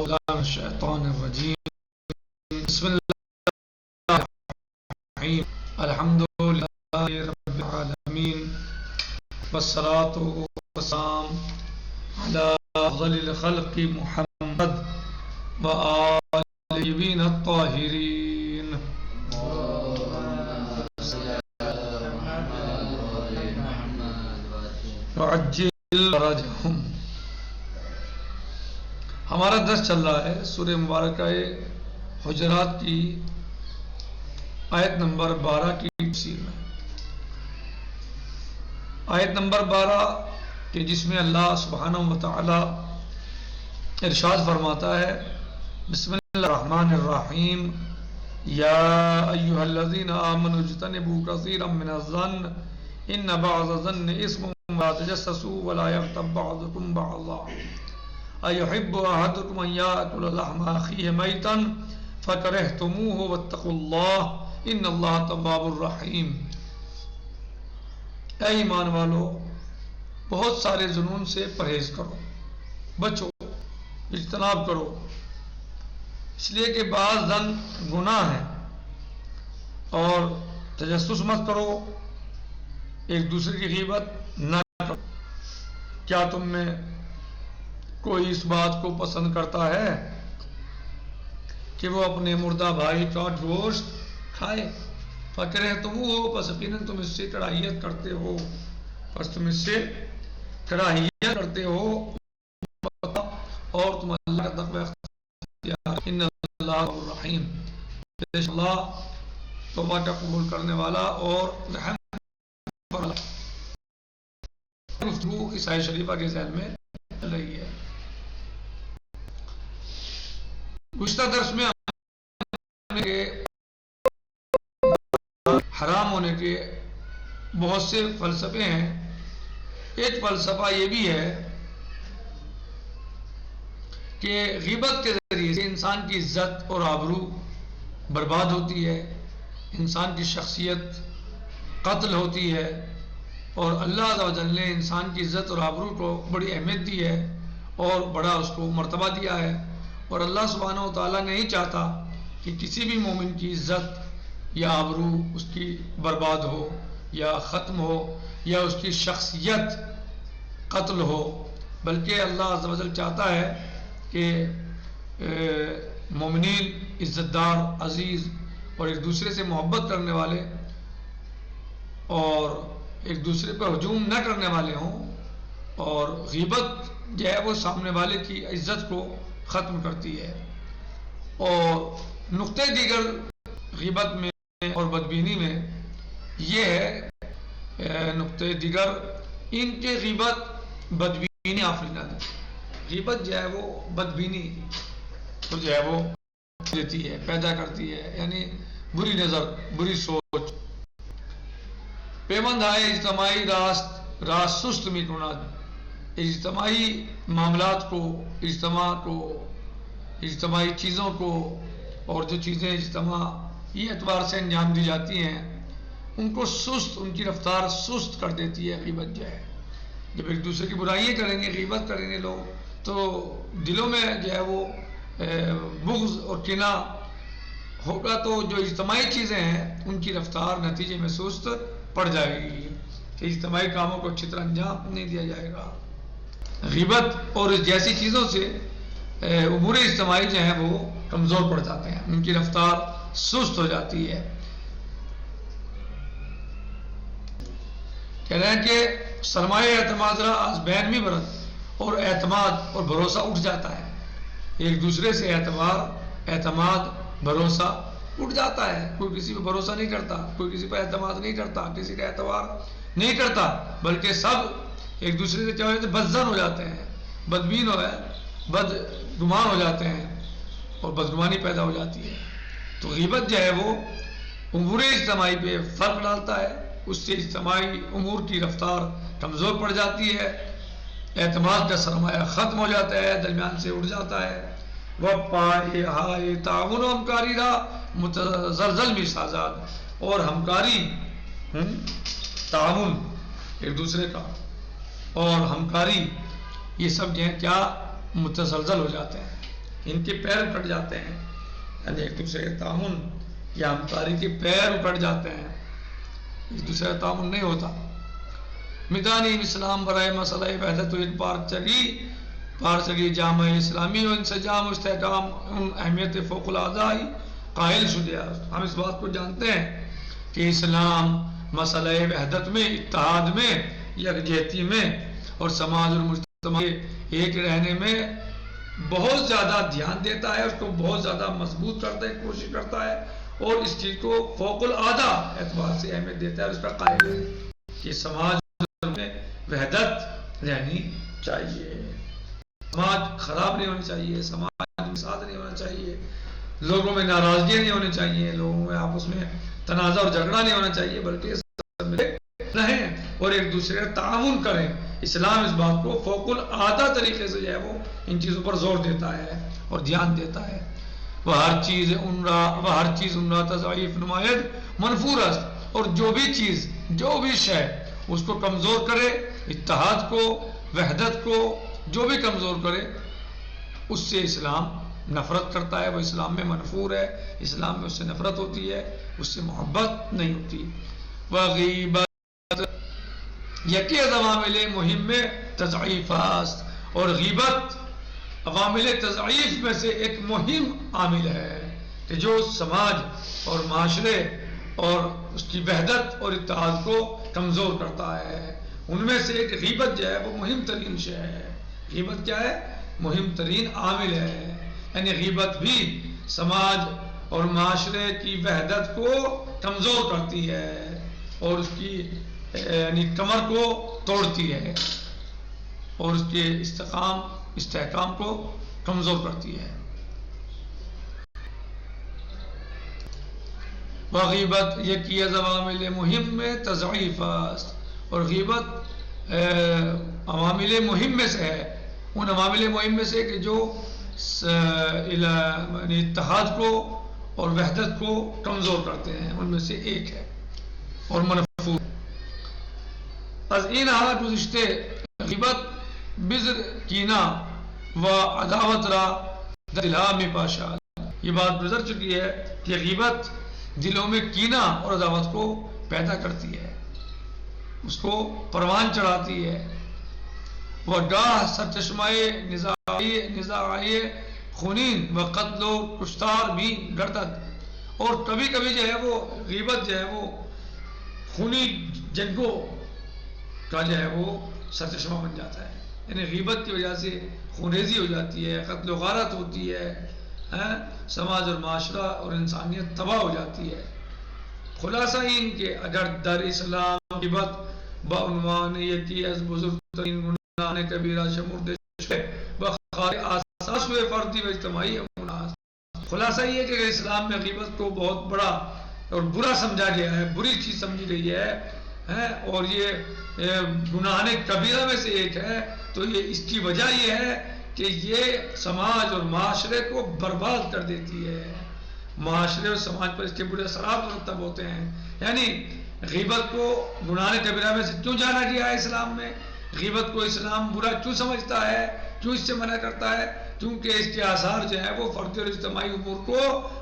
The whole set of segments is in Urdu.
الشیطان الرجیم بسم اللہ الرحیم الحمد للہ رب العالمین والصلاة والسلام علی افضل الخلق محمد وآلہ الطیبین الطاہرین وعجل فرجہم۔ ہمارا درس چل رہا ہے سورہ مبارکہ حجرات کی آیت نمبر 12 کی تفسیر میں۔ آیت نمبر 12 کہ جس میں اللہ سبحانہ وتعالی ارشاد فرماتا ہے بسم اللہ الرحمن الرحیم یا ایہا الذین آمنوا اجتنبوا کثیرا من الظن ان بعض الظن اسم ولا تجسسوا ولا یغتب بعضکم بعضا ایحب احدکم ان یاکل لحم اخیہ میتا فکرہتموہ واتقوا اللہ ان اللہ تواب الرحیم۔ اے ایمان والو، بہت سارے ظنون سے پرہیز کرو، بچو، اجتناب کرو، اس لیے کہ بعض ظن گناہ ہے۔ اور تجسس مت کرو، ایک دوسرے کی غیبت نہ کرو۔ کیا تم میں کوئی اس بات کو پسند کرتا ہے کہ وہ اپنے مردہ بھائی کا گوشت کھائے؟ فکرہتموہ، پس یقیناً تم اس سے کراہیت کرتے ہو، اور تم اللہ کا تقوی اختیار، ان اللہ الرحیم، بے شک اللہ توبہ کا قبول کرنے والا اور رحم والا۔ گفتگو اس آیت شریفہ کے ذہن میں چل رہی ہے۔ گزشتہ درس میں ہم نے حرام ہونے کے بہت سے فلسفے ہیں۔ ایک فلسفہ یہ بھی ہے کہ غیبت کے ذریعے سے انسان کی عزت اور آبرو برباد ہوتی ہے، انسان کی شخصیت قتل ہوتی ہے، اور اللہ عز و جل نے انسان کی عزت اور آبرو کو بڑی اہمیت دی ہے اور بڑا اس کو مرتبہ دیا ہے، اور اللہ سبحانہ و تعالیٰ نہیں چاہتا کہ کسی بھی مومن کی عزت یا آبرو اس کی برباد ہو یا ختم ہو یا اس کی شخصیت قتل ہو، بلکہ اللہ عز و جل چاہتا ہے کہ مومنین عزت دار، عزیز اور ایک دوسرے سے محبت کرنے والے اور ایک دوسرے پر ہجوم نہ کرنے والے ہوں، اور غیبت جو ہے وہ سامنے والے کی عزت کو ختم کرتی ہے۔ اور نقطہ دیگر غیبت میں اور بدبینی میں یہ ہے، نقطہ دیگر ان کے غیبت بدبینی آفرینت، غیبت جو ہے وہ بدبینی تو جو ہے وہ دیتی ہے، پیدا کرتی ہے، یعنی بری نظر، بری سوچ۔ پیمند ہے اجتماعی راست سست می کند، اجتماعی معاملات کو، اجتماعی چیزوں کو، اور جو چیزیں اجتماعی اعتبار سے انجام دی جاتی ہیں ان کو سست، ان کی رفتار سست کر دیتی ہے غیبت جو ہے۔ جب ایک دوسرے کی برائیاں کریں گے، غیبت کریں گے لوگ، تو دلوں میں جو ہے وہ بغض اور کینہ ہوگا، تو جو اجتماعی چیزیں ہیں ان کی رفتار نتیجے میں سست پڑ جائے گی، کہ اجتماعی کاموں کو اچھی طرح انجام نہیں دیا جائے گا۔ غیبت اور جیسی چیزوں سے امور اجتماعی جو ہیں وہ کمزور پڑ جاتے ہیں، ان کی رفتار سست ہو جاتی ہے۔ کہہ رہے ہیں کہ سرمایہ اعتماد را از بین می برد، اور اعتماد اور بھروسہ اٹھ جاتا ہے، ایک دوسرے سے اعتماد بھروسہ اٹھ جاتا ہے۔ کوئی کسی پہ بھروسہ نہیں کرتا، کوئی کسی پہ اعتماد نہیں کرتا، کسی کا اعتبار نہیں کرتا، بلکہ سب ایک دوسرے سے کیا ہو جاتے ہیں، بدظن ہو جاتے ہیں، بدبین ہو ہے، بدگمان ہو جاتے ہیں، اور بدگمانی پیدا ہو جاتی ہے۔ تو غیبت جو ہے وہ امور اجتماعی پہ فرق ڈالتا ہے، اس سے اجتماعی امور کی رفتار کمزور پڑ جاتی ہے، اعتماد کا سرمایہ ختم ہو جاتا ہے، درمیان سے اٹھ جاتا ہے۔ وہ پائے ہائے تعاون و ہمکاری را متزلزل بھی سازاد، اور ہمکاری، تعاون ایک دوسرے کا اور ہمکاری، یہ سب جو ہیں کیا متزلزل ہو جاتے ہیں۔ ان کے پیر اکٹ جاتے ہیں، یعنی ایک دوسرے کے تعاون یا ہمکاری کے پیر اکٹ جاتے ہیں، ایک دوسرے کا تعاون نہیں ہوتا۔ میدانی اسلام برائے مسئلہ وحدت و ایک پار چلی جامع اسلامی و انسجام و استحکام ان اہمیت فوق العادائی قائل شدہ۔ ہم اس بات کو جانتے ہیں کہ اسلام مسئلہ وحدت میں، اتحاد میں، یکجہتی میں اور سماج اور مجتمع کے ایک رہنے میں بہت زیادہ دھیان دیتا ہے، اس کو بہت زیادہ مضبوط کرتا ہے، کوشش کرتا ہے، اور اس چیز کو فوق العادہ اعتبار سے اہمیت دیتا ہے، اس کا قائل ہے کہ سماج میں وحدت رہنی چاہیے، سماج خراب نہیں ہونی چاہیے، سماج میں فساد نہیں ہونا چاہیے، لوگوں میں ناراضگیاں نہیں ہونی چاہیے، لوگوں میں آپس میں تنازع اور جھگڑا نہیں ہونا چاہیے، بلکہ سب ملے رہیں اور ایک دوسرے کا تعاون کریں۔ اسلام اس بات کو فوق العادہ طریقے سے جو ہے وہ ان چیزوں پر زور دیتا ہے اور دھیان دیتا ہے۔ وہ ہر چیز عمرہ تضعیف نماید منفور است، اور جو بھی چیز، جو بھی شے اس کو کمزور کرے، اتحاد کو، وحدت کو جو بھی کمزور کرے، اس سے اسلام نفرت کرتا ہے، وہ اسلام میں منفور ہے، اسلام میں اس سے نفرت ہوتی ہے، اس سے محبت نہیں ہوتی۔ وغیبت یکی از عوامل مہم میں تضعیف است، اور غیبت عوامل تضعیف میں سے ایک مہم عامل ہے کہ جو سماج اور معاشرے اور اس کی وحدت اور اتحاد کو کمزور کرتا ہے۔ ان میں سے ایک غیبت جو ہے وہ مہم ترین شے ہے۔ غیبت کیا ہے؟ مہم ترین عامل ہے، یعنی غیبت بھی سماج اور معاشرے کی وحدت کو کمزور کرتی ہے اور اس کی یعنی کمر کو توڑتی ہے اور اس کے استحکام کو کمزور کرتی ہے۔ وغیبت یکی از عوامل مہم میں تضعیف است، اور غیبت عوامل مہم میں سے ہے، ان عوامل مہم میں سے کہ جو اتحاد کو اور وحدت کو کمزور کرتے ہیں، ان میں سے ایک ہے اور منفور۔ از این حال گزشتے غیبت بذر کینہ و عداوت را در دلها می پاشد۔ یہ بات گزر چکی ہے کہ غیبت دلوں میں کینہ اور عداوت کو پیدا کرتی ہے، اس کو پروان چڑھاتی ہے۔ وہ گاہ سرچشمہ نزاعی خونین و قتل و کشتار بھی گردد، اور کبھی کبھی جو ہے وہ غیبت جو ہے وہ خونی جنگوں کا جو ہے وہ سرچشمہ بن جاتا ہے، یعنی غیبت کی وجہ سے خونریزی ہو جاتی ہے، قتل و غارت ہوتی ہے، سماج اور معاشرہ اور انسانیت تباہ ہو جاتی ہے۔ خلاصہ این کہ اگر در اسلام غیبت بعنوان یکی از بزرگترین گناہ کبیرہ شمرده شده و خارج اساس ہوئے فردی و اجتماعی امور، خلاصہ یہ کہ اسلام میں غیبت کو بہت بڑا اور برا سمجھا گیا ہے، بری چیز سمجھی گئی ہے، اور یہ گناہ کبیرہ میں سے ایک ہے، تو یہ اس کی وجہ یہ ہے کہ یہ سماج اور معاشرے کو برباد کر دیتی ہے، معاشرے اور سماج پر اس کے برے اثرات مرتب ہوتے ہیں۔ یعنی غیبت کو گناہ کبیرہ میں سے کیوں جانا گیا ہے اسلام میں؟ غیبت کو اسلام برا کیوں سمجھتا ہے، کیوں اس سے منع کرتا ہے؟ کیونکہ اس کے آثار جو ہیں وہ فردی اور اجتماعی امور کو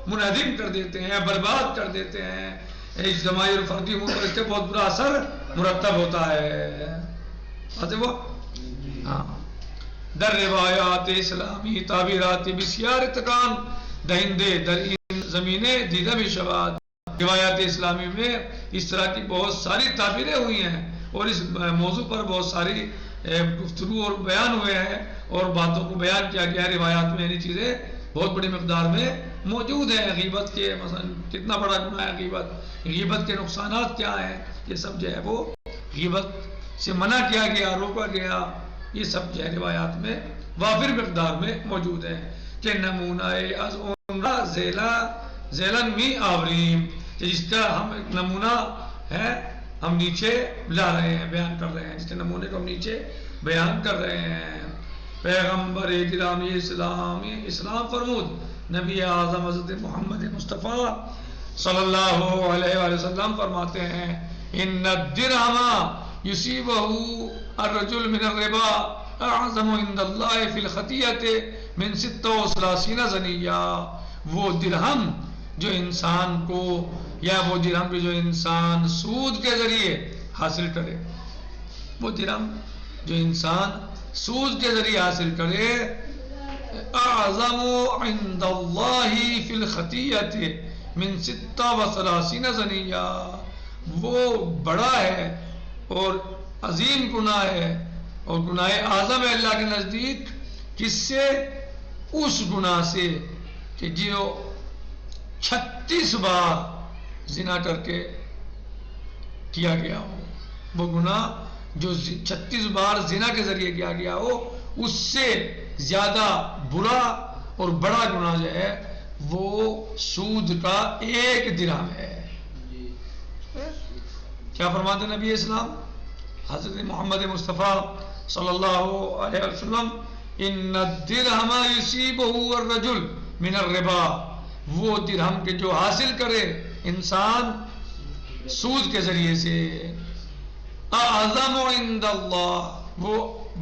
منہدم کر دیتے ہیں، برباد کر دیتے ہیں، اجتماعی اور فردی امور پر اس کے بہت برا اثر مرتب ہوتا ہے۔ وہ در روایات اسلامی تعبیرات بسیار اتقان دہندے در این زمینیں دیدہ بھی شواد، روایات اسلامی میں اس طرح کی بہت ساری تعبیریں ہوئی ہیں اور اس موضوع پر بہت ساری گفتگو اور بیان ہوئے ہیں اور باتوں کو بیان کیا گیا ہے روایات میں، یعنی چیزیں بہت بڑی مقدار میں موجود ہیں۔ غیبت کے مثلا کتنا بڑا گناہ ہے غیبت، غیبت کے نقصانات کیا ہیں، یہ سب جو ہے وہ غیبت سے منع کیا گیا، روکا گیا، یہ سب جو ہے روایات میں وافر مقدار میں موجود ہے۔ کہ نمونہ از عمرہ ذیلن می آوریم، کہ جس کا ہم ایک نمونہ ہے ہم نیچے لا رہے ہیں، بیان کر رہے ہیں، جس کے نمونے کو ہم نیچے بیان کر رہے ہیں۔ پیغمبر گرامی اسلام فرمود، نبی اعظم حضرت محمد مصطفیٰ صلی اللہ علیہ وآلہ وسلم فرماتے ہیں، ان الدرہم یصیبہ الرجل من الربا اعظم عند اللہ فی الخطیۃ من 36 زنیہ، وہ درہم جو انسان کو، یا وہ درہم جو انسان سود کے ذریعے حاصل کرے، وہ درہم جو انسان سود کے ذریعے حاصل کرے، اعظم عند اللہ فی الخطیۃ من 36 زنیہ، وہ بڑا ہے اور عظیم گناہ ہے، اور گناہ اعظم ہے اللہ کے نزدیک، کس سے؟ اس گناہ سے کہ جو 36 بار زنا کر کے کیا گیا ہو، وہ گناہ جو 36 بار زنا کے ذریعے کیا گیا ہو، اس سے زیادہ برا اور بڑا گناہ جو ہے وہ سود کا 1 درہم ہے۔ کیا فرماتے ہیں نبی اسلام حضرت محمد مصطفیٰ صلی اللہ علیہ وسلم؟ ان الدرہم یصیبہ الرجل من الربا، وہ درہم کے جو حاصل کرے انسان سود کے ذریعے سے، اعظم عند اللہ، وہ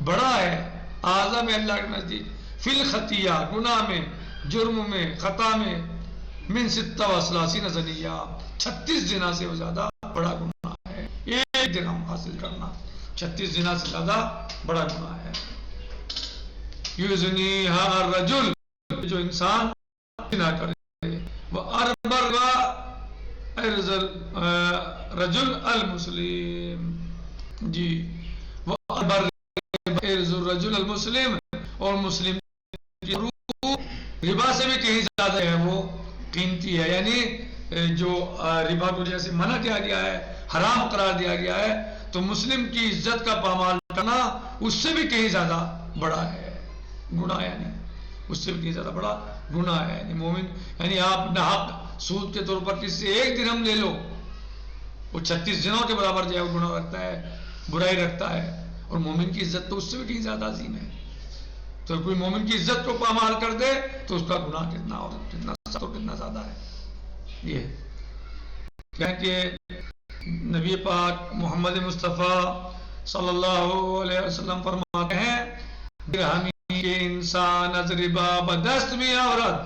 بڑا ہے، اعظم ہے اللہ کے نزدیک، فی الخطیہ، گناہ میں، جرم میں، خطا میں، من 36 زنیہ، 36 زنا سے وہ زیادہ بڑا گناہ ہے، 1 درہم حاصل کرنا 36 زنا سے زیادہ بڑا گناہ ہے۔ یزنیہا الرجل، جو انسان زنا کرے، وہ اربر ارز الرجل المسلم، جی وہ اربر ارز الرجل المسلم، اور مسلم کی روح ربا سے بھی کہیں زیادہ ہے، وہ قیمتی ہے، یعنی جو ربا کو جیسے منع کیا گیا ہے، حرام قرار دیا گیا ہے، تو مسلم کی عزت کا پامال کرنا اس سے بھی کہیں زیادہ بڑا ہے گناہ، یعنی اس سے بھی کہیں زیادہ بڑا گناہ ہے، یعنی مومن، یعنی آپ ناحق سود کے طور پر کسی سے 1 درہم لے لو، وہ 36 دنوں کے برابر جو ہے وہ گناہ رکھتا ہے، برائی رکھتا ہے، اور مومن کی عزت تو اس سے بھی کہیں زیادہ عظیم ہے، تو کوئی مومن کی عزت کو پامال کر دے تو اس کا گناہ کتنا اور کتنا سخت اور کتنا زیادہ ہے۔ یہ کہ نبی پاک محمد مصطفیٰ صلی اللہ علیہ وسلم فرماتے ہیں، درہمی کے انسان از ربا بدست بھی عورت،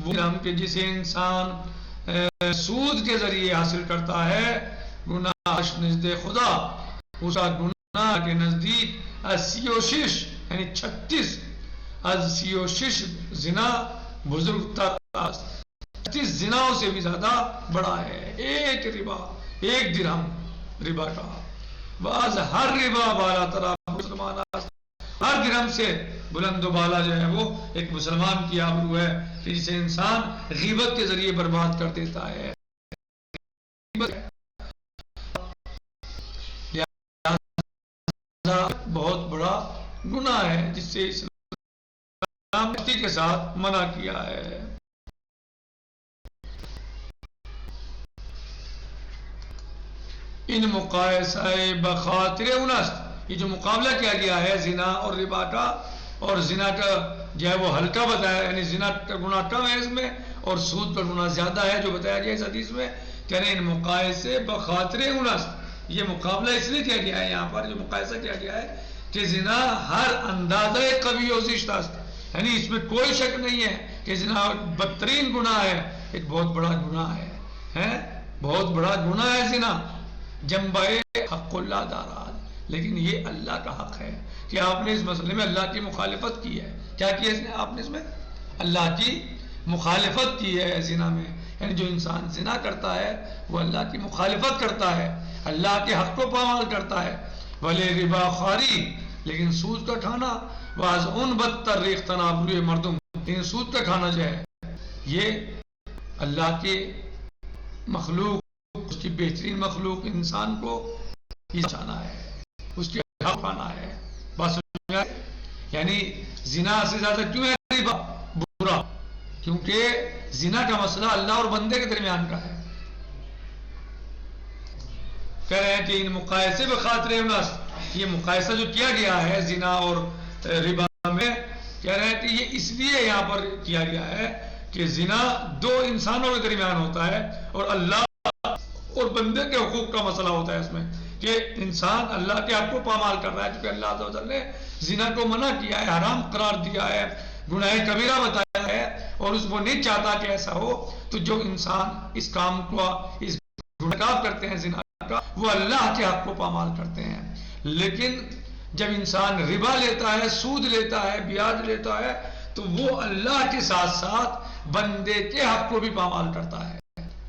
وہ درہم کے جسے انسان سود کے ذریعے حاصل کرتا ہے، گناہ نزد خدا، اس کا گناہ کے نزدیک 86 یعنی 36 از 36 زنا بزرگ تر، 36 زناؤں سے بھی زیادہ بڑا ہے، 1 ربا، 1 درہم ربا کا، بعض ہر ربا بالا ترا مسلمان، ہر درہم سے بلند و بالا جو ہے وہ ایک مسلمان کی آبرو ہے، کہ جسے انسان غیبت کے ذریعے برباد کر دیتا ہے، بہت بڑا گناہ ہے جس سے اسلام کے ساتھ منع کیا ہے۔ ان مقایسہ بخاطر انست، یہ جو مقابلہ کیا گیا ہے زنا اور ربا کا، اور زنا کا جو ہے وہ ہلکا بتایا، یعنی زنا کا گناہ کم ہے اس میں، اور سود کا گناہ زیادہ ہے جو بتایا گیا اس حدیث میں، کہہ رہے ہیں ان مقایسے بخاطر انست، یہ مقابلہ اس لیے کیا گیا ہے، یہاں پر جو مقایسہ کیا گیا ہے کہ زنا ہر اندازہ قوی و زشت است، یعنی اس میں کوئی شک نہیں ہے کہ زنا بدترین گناہ ہے، ایک بہت بڑا گناہ ہے، بہت بڑا گناہ ہے زنا، جنبہ حق اللہ دارات، لیکن یہ اللہ کا حق ہے کہ آپ نے اس مسئلے میں اللہ کی مخالفت کی ہے۔ کیا کیا آپ نے اس میں؟ اللہ کی مخالفت کی ہے زنا میں، یعنی جو انسان زنا کرتا ہے وہ اللہ کی مخالفت کرتا ہے، اللہ کے حق کو پامال کرتا ہے، ولی ربا خواری، لیکن سود کا کھانا، واز ان بدتر ریخ تنابروی مردم، لیکن سود کا کھانا جو ہے یہ اللہ کے مخلوق، اس کی بہترین مخلوق انسان کو یہ جانا ہے، اس کے حق پانا ہے، بس یعنی زنا سے زیادہ کیوں ہے ربا برا؟ کیونکہ زنا کا مسئلہ اللہ اور بندے کے درمیان کا ہے۔ کہہ رہے ہیں کہ ان مقایسے بخاطر انست، یہ مقایسہ جو کیا گیا ہے زنا اور ربا میں، کہہ رہے ہیں کہ یہ اس لیے یہاں پر کیا گیا ہے کہ زنا 2 انسانوں کے درمیان ہوتا ہے، اور اللہ اور بندے کے حقوق کا مسئلہ ہوتا ہے اس میں، کہ انسان اللہ کے حق کو پامال کر رہا ہے، کیونکہ اللہ عز و جل نے زنا کو منع کیا ہے، حرام قرار دیا ہے، گناہ کبیرہ بتایا ہے، اور وہ نہیں چاہتا کہ ایسا ہو، تو جو انسان اس کام کو، اس گناہ کرتے ہیں زنا کا، وہ اللہ کے حق کو پامال کرتے ہیں۔ لیکن جب انسان ربا لیتا ہے، سود لیتا ہے، بیاج لیتا ہے، تو وہ اللہ کے ساتھ ساتھ بندے کے حق کو بھی پامال کرتا ہے،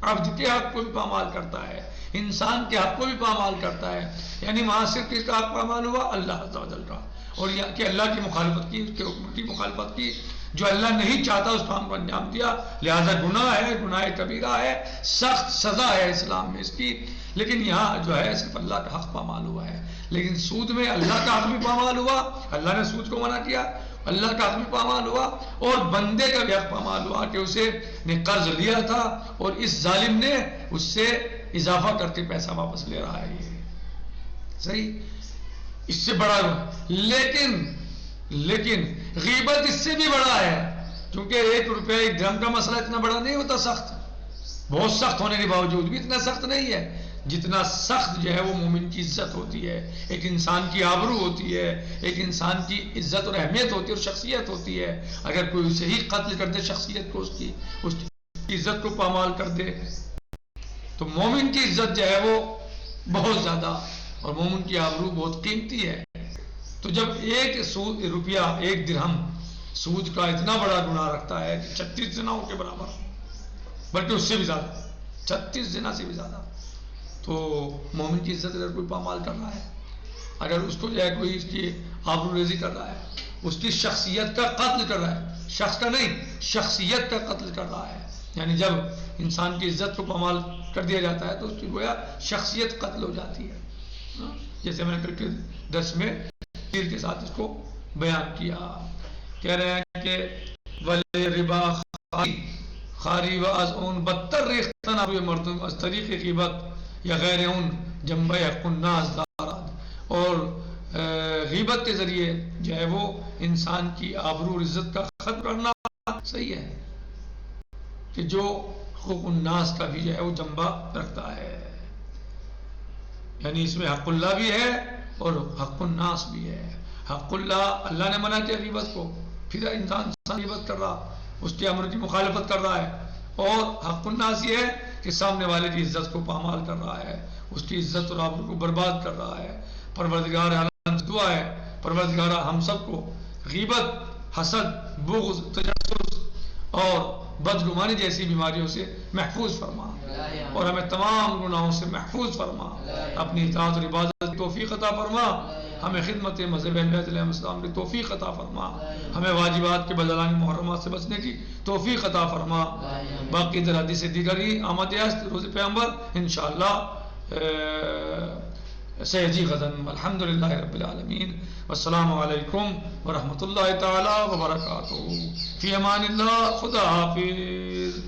عبد کے حق کو بھی پامال کرتا ہے، انسان کے حق کو بھی پامال کرتا ہے۔ یعنی وہاں صرف کس کا حق پامال ہوا؟ اللہ عز و جل کا، اور یہ کہ اللہ کی مخالفت کی، اس کے حکم کی مخالفت کی، جو اللہ نہیں چاہتا اس کام کو انجام دیا، لہذا گناہ ہے، گناہ کبیرہ ہے، سخت سزا ہے اسلام میں اس کی۔ لیکن یہاں جو ہے صرف اللہ کا حق پامال ہوا ہے، لیکن سود میں اللہ کا حق بھی پامال ہوا، اللہ نے سود کو منع کیا، اللہ کا حق بھی پامال ہوا، اور بندے کا بھی حق پامال ہوا کہ اسے نے قرض لیا تھا اور اس ظالم نے اس سے اضافہ کر کے پیسہ واپس لے رہا ہے، یہ صحیح، اس سے بڑا لیکن غیبت اس سے بھی بڑا ہے، کیونکہ 1 روپے 1 درہم کا مسئلہ اتنا بڑا نہیں ہوتا، سخت، بہت سخت ہونے کے باوجود بھی اتنا سخت نہیں ہے جتنا سخت جو ہے وہ مومن کی عزت ہوتی ہے، ایک انسان کی آبرو ہوتی ہے، ایک انسان کی عزت اور اہمیت ہوتی ہے اور شخصیت ہوتی ہے۔ اگر کوئی اسے ہی قتل کر دے، شخصیت کو، اس کی عزت کو پامال کر دے، تو مومن کی عزت جو ہے وہ بہت زیادہ، اور مومن کی آبرو بہت قیمتی ہے۔ تو جب 1 روپیہ 1 درہم سود کا اتنا بڑا گناہ رکھتا ہے کہ 36 زناؤں کے برابر، بلکہ اس سے بھی زیادہ، 36 زنا سے بھی زیادہ، تو مومن کی عزت اگر کوئی پامال کر رہا ہے، اگر اس کو جو ہے کوئی اس کی آبرو ریزی کر رہا ہے، اس کی شخصیت کا قتل کر رہا ہے، شخص کا نہیں، شخصیت کا قتل کر رہا ہے، یعنی جب انسان کی عزت کو پامال کر دیا جاتا ہے تو اس کی گویا شخصیت قتل ہو جاتی ہے، جیسے میں نے کل کے درس میں تیر کے ساتھ اس کو بیان کیا۔ کہہ رہے ہیں کہ ولی ربا خاری و از اون بدتر ریختن ابوی مردم از طریق غیبت یا غیر اون جنبہ حق الناس دارد، اور غیبت کے ذریعے جو ہے وہ انسان کی آبرو اور عزت کا ختم کرنا صحیح ہے، کہ جو حقوق الناس کا بھی جو ہے وہ جنبہ رکھتا ہے، یعنی اس میں حق اللہ بھی ہے اور حق الناس بھی ہے۔ حق اللہ نے منع کیا غیبت کو، پھر انسان غیبت کر رہا، اس کے امر کی مخالفت کر رہا ہے، اور حق الناس یہ ہے کہ سامنے والے کی عزت کو پامال کر رہا ہے، اس کی عزت اور آبرو کو برباد کر رہا ہے۔ پروردگار عالم سے دعا ہے، پروردگار ہم سب کو غیبت، حسد، بغض، تجسس اور بدگمانی جیسی بیماریوں سے محفوظ فرما، اور ہمیں تمام گناہوں سے محفوظ فرما، اپنی اطاعت اور عبادت کی توفیق عطا فرما، ہمیں خدمت مذہب اہل بیت علیہ السلام کی توفیق عطا فرما، ہمیں واجبات کے بدلانی محرمات سے بچنے کی توفیق عطا فرما۔ باقی در حدیث دیگر ہی آمد است روز پیغمبر انشاءاللہ سیجی غدن، الحمدللہ رب العالمین، والسلام علیکم ورحمۃ اللہ تعالی وبرکاتہ، فی امان اللہ، خدا حافظ۔